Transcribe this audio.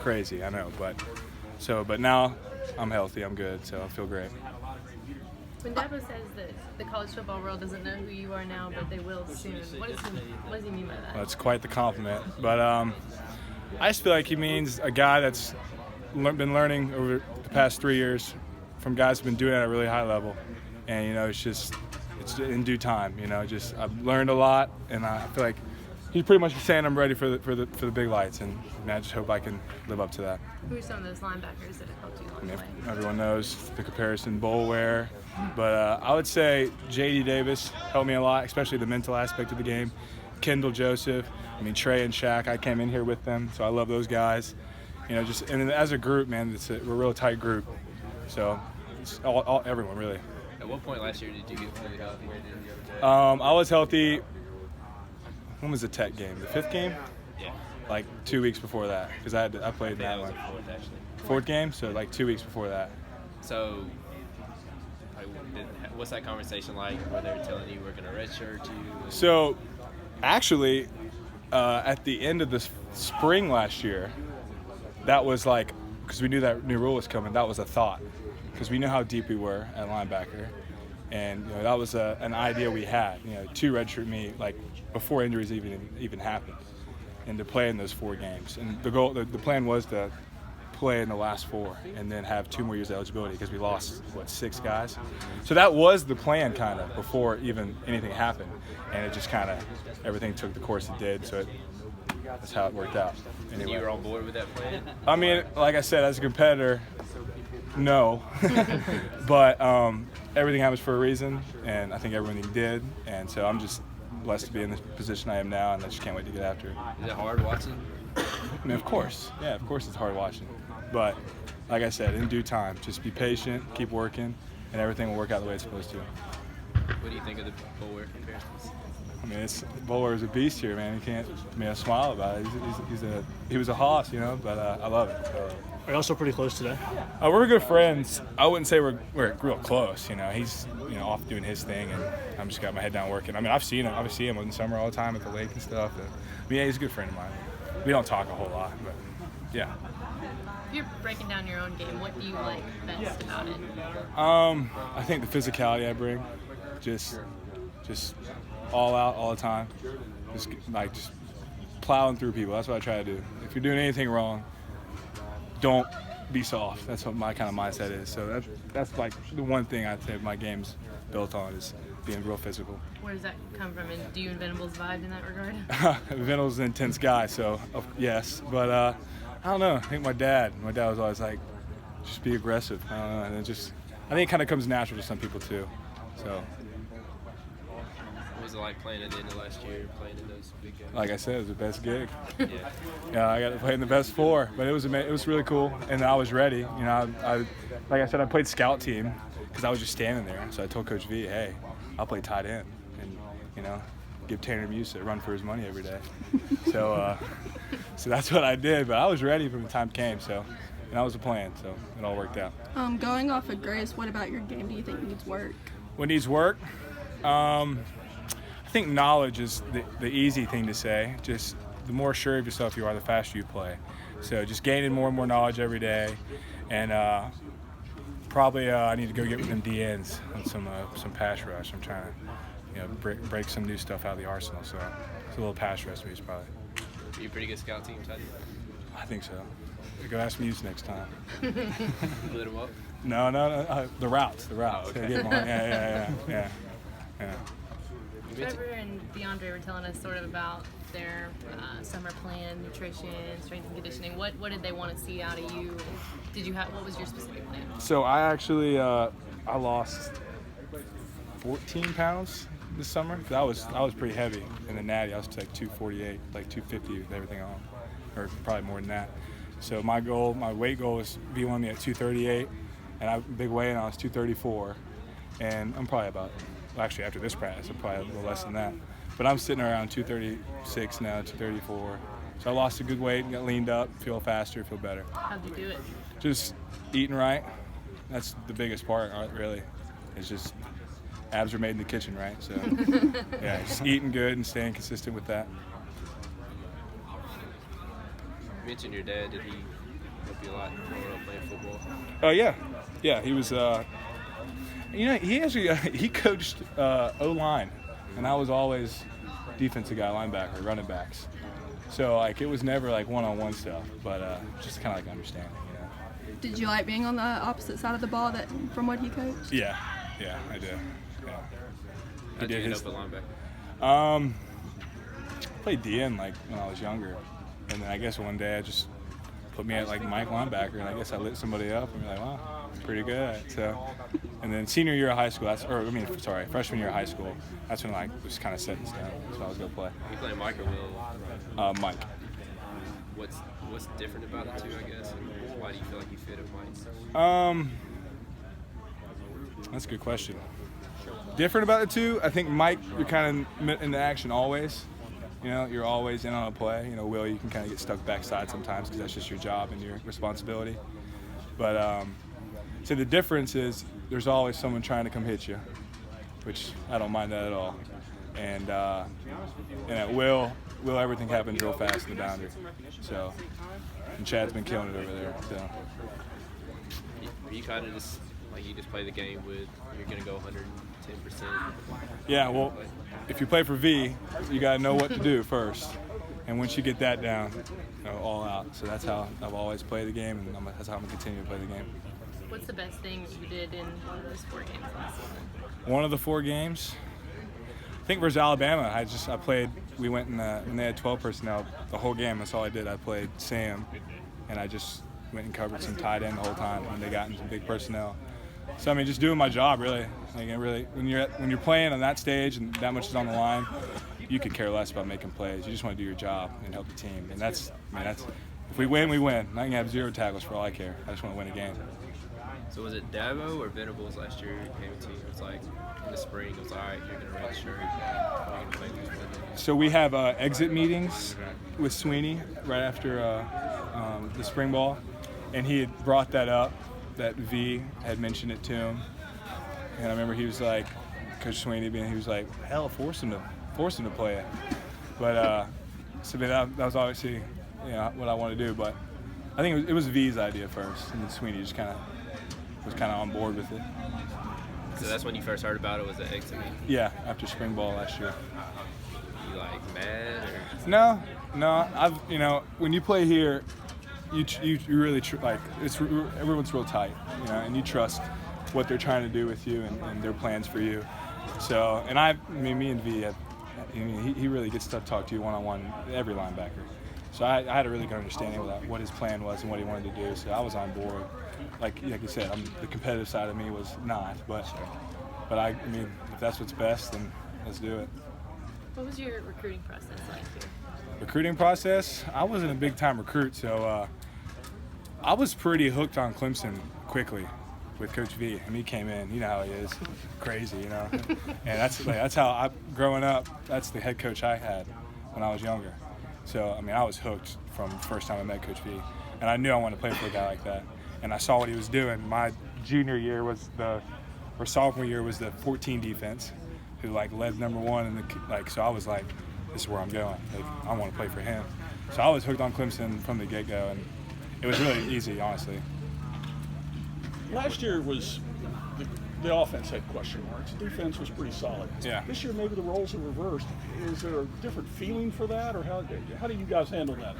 crazy, I know, but now I'm healthy, I'm good, so I feel great. When Dabo says that the college football world doesn't know who you are now, but they will soon, what does he mean by that? Well, that's quite the compliment, but I just feel like he means a guy that's been learning over the past 3 years from guys who've been doing it at a really high level, and it's in due time. I've learned a lot, and I feel like he's pretty much saying I'm ready for the big lights, and I just hope I can live up to that. Who are some of those linebackers that have helped you along the way? Everyone knows the comparison bowl wear, but I would say J.D. Davis helped me a lot, especially the mental aspect of the game. Kendall Joseph, Trey and Shaq, I came in here with them, so I love those guys. And then as a group, man, we're a real tight group. So it's everyone really. At what point last year did you get fully healthy? I was healthy. When was the Tech game? The 5th game? Yeah. Like 2 weeks before that, because I played that one. Fourth game, so like 2 weeks before that. So, what's that conversation like? Were they telling you we're gonna redshirt you? So, actually, at the end of the spring last year, that was like, because we knew that new rule was coming, that was a thought, because we knew how deep we were at linebacker, and that was an idea we had. To redshirt me like before injuries even happened, and to play in those 4 games. And the plan was to play in the last 4 and then have 2 more years of eligibility, because we lost 6 guys. So that was the plan kind of before even anything happened, and it just kind of everything took the course it did. So that's how it worked out. Anyway. And you were on board with that plan? I mean, like I said, as a competitor, no. But everything happens for a reason, and I think everything did. And so I'm just blessed to be in the position I am now, and I just can't wait to get after it. Is it hard watching? I mean, of course. Yeah, of course it's hard watching. But like I said, in due time, just be patient, keep working, and everything will work out the way it's supposed to. What do you think of the Bulwer comparisons? I mean, Bowler is a beast here, man. You can't. I smile about it. He was a hoss, but I love it. Are you also pretty close today? We're good friends. I wouldn't say we're real close. He's off doing his thing, and I'm just got my head down working. I mean, I've seen him in the summer all the time at the lake and stuff. Yeah, he's a good friend of mine. We don't talk a whole lot, but yeah. If you're breaking down your own game, what do you like best about it? I think the physicality I bring, just all out all the time, just plowing through people. That's what I try to do. If you're doing anything wrong, don't be soft. That's what my kind of mindset is. So that's like the one thing I'd say my game's built on, is being real physical. Where does that come from? And do you and Venables vibe in that regard? Venables is an intense guy, so yes. But I don't know. I think my dad was always like, just be aggressive. I don't know. And I think it kind of comes natural to some people too. So. What was it like playing at the end of last year, playing in those big games? Like I said, it was the best gig. Yeah. I got to play in the best 4, but it was really cool, and I was ready. I like I said, I played scout team because I was just standing there. So I told Coach V, hey, I'll play tight end, and give Tanner Muse a run for his money every day. So that's what I did. But I was ready when the time came. So, and that was the plan. So it all worked out. Going off of Grace, what about your game do you think needs work? What needs work? I think knowledge is the easy thing to say. Just the more sure of yourself you are, the faster you play. So just gaining more and more knowledge every day, and probably I need to go get with them DNs on some pass rush. I'm trying to break some new stuff out of the arsenal. So it's a little pass rush piece probably. Are you a pretty good scout team, Teddy? I think so. Go ask Muse next time. Lit them up? No. The routes. Oh, okay. Yeah. Trevor and DeAndre were telling us sort of about their summer plan, nutrition, strength and conditioning. What did they want to see out of you? What was your specific plan? So I actually I lost 14 pounds this summer. I was pretty heavy in the natty. I was like 248, like 250 with everything on, or probably more than that. So my weight goal was V1 me at 238, and big weigh-in I was 234, and I'm probably actually after this practice I'm probably a little less than that, but I'm sitting around 236 now, 234. So I lost a good weight, got leaned up, feel faster, feel better. How'd you do it? Just eating right. That's the biggest part, really. It's just abs are made in the kitchen, right? So yeah, just eating good and staying consistent with that. You mentioned your dad. Did he help you a lot growing up playing football? Oh yeah, yeah. He was. He actually he coached O-line, and I was always defensive guy, linebacker, running backs. So like it was never like one-on-one stuff, but just kind of like understanding. Did you like being on the opposite side of the ball from what he coached? Yeah, I do. Yeah. How did you end up at linebacker? Played DN like when I was younger, and then I guess one day I just put me at like Mike linebacker, and I guess I lit somebody up, and be like, wow, pretty good. So, and then senior year of high school, freshman year of high school, that's when like it was kind of set in stone. So I was gonna play. You playing Mike or Will? Mike. What's different about the two, I guess, and why do you feel like you fit with Mike? That's a good question. Different about the two, I think Mike, you're kind of in the action always. You're always in on a play. Will, you can kind of get stuck backside sometimes because that's just your job and your responsibility. But so the difference is there's always someone trying to come hit you, which I don't mind that at all. And at Will, everything happens real fast in the boundary. So, and Chad's been killing it over there. So. Are you kind of just like you just play the game with you're gonna go 110%? Yeah, well, if you play for V, you got to know what to do first. And once you get that down, all out. So that's how I've always played the game, and that's how I'm going to continue to play the game. What's the best thing you did in one of those 4 games last season? One of the 4 games? I think versus Alabama, I played, we went and they had 12 personnel the whole game. That's all I did. I played Sam, and I just went and covered some tight end the whole time when they got into big personnel. So I mean, just doing my job really. When you're playing on that stage and that much is on the line, you could care less about making plays. You just want to do your job and help the team. And that's if we win, we win. I can have 0 tackles for all I care. I just want to win a game. So was it Dabo or Venables last year who came to you? It was like in the spring. It was all right. You're gonna redshirt. You're gonna play these games. So we have exit meetings with Sweeney right after the spring ball, and he had brought that up. That V had mentioned it to him, and I remember he was like, Coach Sweeney, he was like, hell, force him to play it. But so that was obviously what I want to do. But I think it was V's idea first, and then Sweeney just was on board with it. So that's when you first heard about it, was the exit meeting? Yeah, after spring ball last year. You like mad or? No. When you play here, you really everyone's real tight, and you trust what they're trying to do with you and their plans for you. So, and me and V, he really gets to talk to you one-on-one, every linebacker. So I had a really good understanding of what his plan was and what he wanted to do. So I was on board. Like you said, the competitive side of me was not, but I mean, if that's what's best, then let's do it. What was your recruiting process like here? Recruiting process? I wasn't a big-time recruit, so I was pretty hooked on Clemson quickly with Coach V. I mean, he came in, you know how he is, crazy, and that's how growing up, that's the head coach I had when I was younger. So, I mean, I was hooked from the first time I met Coach V, and I knew I wanted to play for a guy like that. And I saw what he was doing. My junior year sophomore year was the 14 defense, who led #1 in so I was like, this is where I'm going. I want to play for him. So I was hooked on Clemson from the get-go, and it was really easy, honestly. Last year was the offense had question marks. The defense was pretty solid. Yeah. This year maybe the roles are reversed. Is there a different feeling for that, or how do you guys handle that?